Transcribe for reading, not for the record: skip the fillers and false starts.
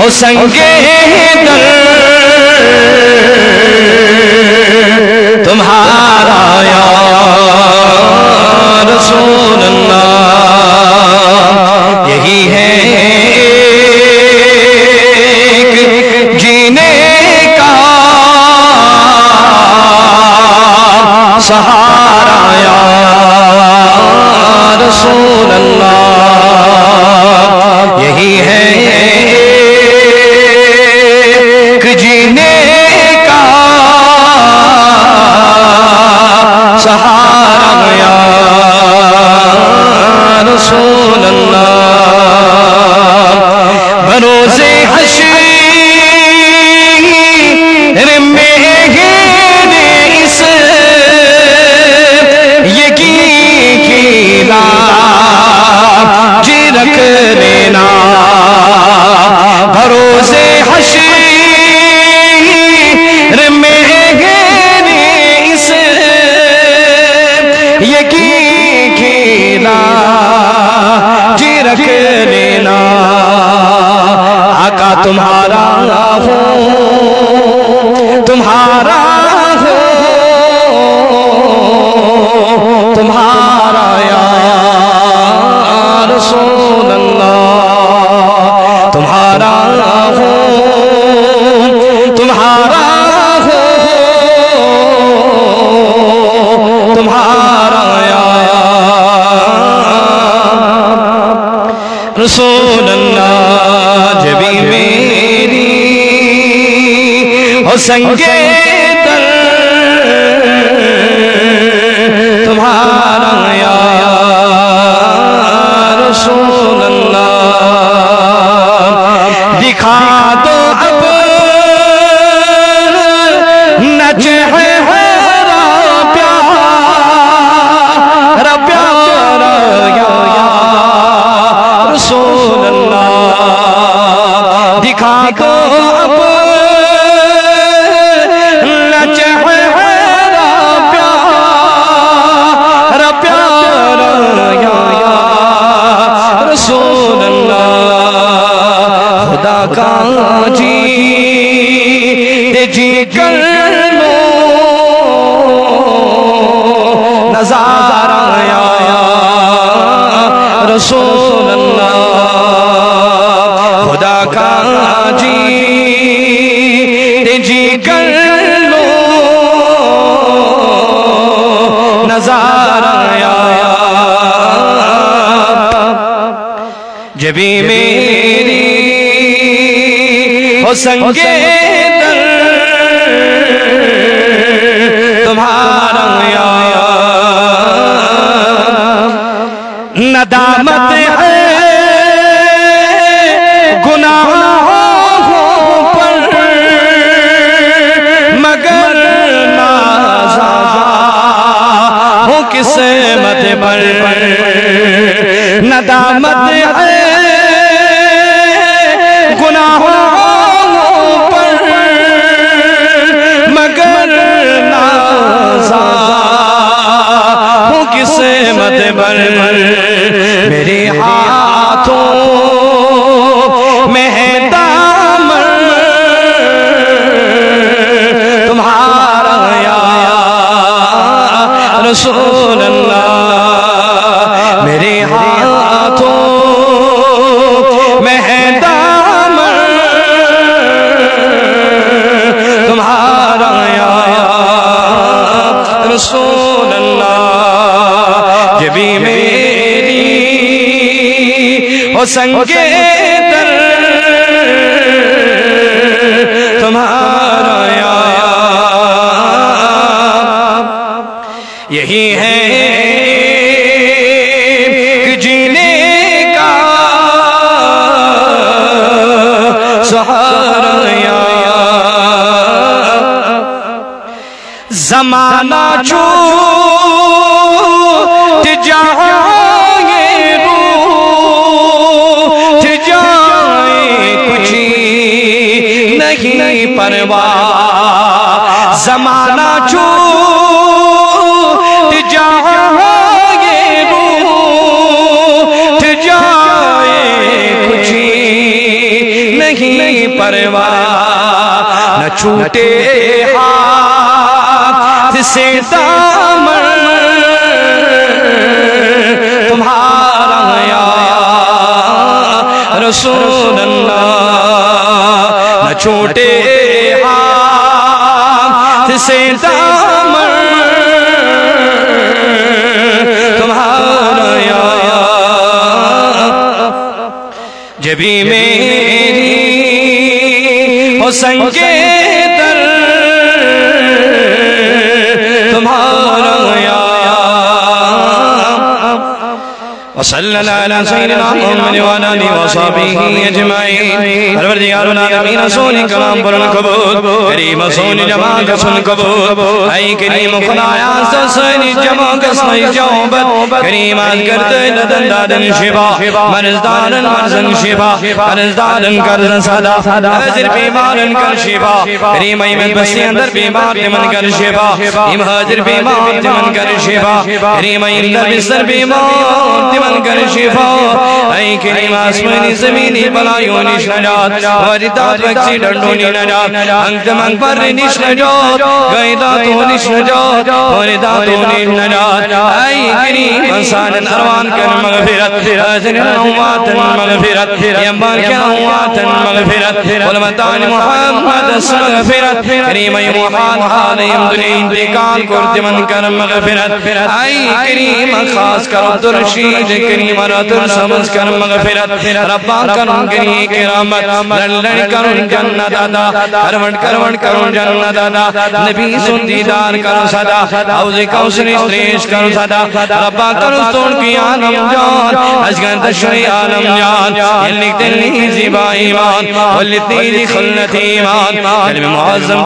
हो संगे दर तुम्हारा या रसूल अल्लाह। यही है जीने का सहारा या रसूल अल्लाह। यही है जीने का सहारा या रसूल अल्लाह। भरोसे हश्र में इस यकीन की लाज रख लेना। भरोसे हश्र में इस यकीन की लाज रख लेना। आका तुम्हारा हो, तुम्हारा हो, तुम्हारा या रसूल अल्लाह। तुम्हारा हो, तुम्हारा हो, तुम्हारा या रसूल अल्लाह। जबी मेरी हो संगे दर तुम्हारा या रसूल अल्लाह। दिखा दो अब न चेहरा प्यारा प्यारा या रसूल अल्लाह। दिखा दो अब न चेहरा प्यारा प्यारा या रसूल अल्लाह। खुदा का जी कर लो नजारा या रसूल अल्लाह। खुदा का जी कर लो नजारा या जबी मेरी हो संगे दर तुम्हारा या नदामत है गुनाहों पर मगर नाज़ा हूँ किस्मत पर। नदामत है गुनाहों पर मगर नाज़ा हूँ किस्मत पर। मेरे हाथों में है दामन तुम्हारा या रसूल अल्लाह। मेरे हाथों में है दामन तुम्हारा या रसूल अल्लाह। जबी मेरी हो संगे दर तुम्हारा या यही है कि जीने का सहारा या ज़माना छूट जाए रूठ जाए कुछ नहीं परवाह। ज़माना छूट जाए रूठ जाए कुछ नहीं परवाह न छूटे हाथ से दामन तुम्हारा या रसूल अल्लाह न छूटे हाथ से दामन तुम्हारा या जबी मेरी हो संगे दर तुम्हारा या वसल्लल्लाहु अलैहि सय्यिदिना मुहम्मद व आलिहि व सहबिही अजमाइन। परवरदिगारुल आलमीन सोनी कलाम पर कबूल करीम सोनी जमा का सुन कबूल ऐ करीम खुदाया सोनी जमा का सही जौबत करीम आज करते ददन दादन शिफा मर्जदारन मर्जन शिफा मर्जदारन कर सदा हाजिर बीमारन कर शिफा करीम में बसी अंदर बीमार मन कर शिफा इम हाजिर बीमार मन कर शिफा करीम अंदर बिस्तर बीमार मन कर शिफा ऐ करीम आसमानी ज़मीनी बलायों निश नजात वारिदात एक्सीडेंटों नि नजात अंत मंग पर निश नजात गैदा तो निश नजात वारिदात तो निश नजात ऐ करीम इंसान अरवान कर मगफिरत हाज़िर उम्मतन मगफिरत यम्मा क्या उम्मतन मगफिरत उलमतान मुहम्मद मगफिरत करीम मुहाल हालिम दुनिया इंतकाल करते मन कर मगफिरत ऐ करीम खास कर दुर्शीद करीम रतुल समझ कर मगफिरत रब्बा करुण करी किरामत लड़ करुण जन्नत अदा करवण करुण जन्नत अदा नबी सुन दीदार करो सदा हौज़े कौसर श्रेष्ठ करो सदा रब्बा करो सोन की आलम जान अजगर तशरी आलम जान ये लिखते नहीं ज़िबा ईमान वलितनी खुल्लत ईमान कलम मुअज़्ज़म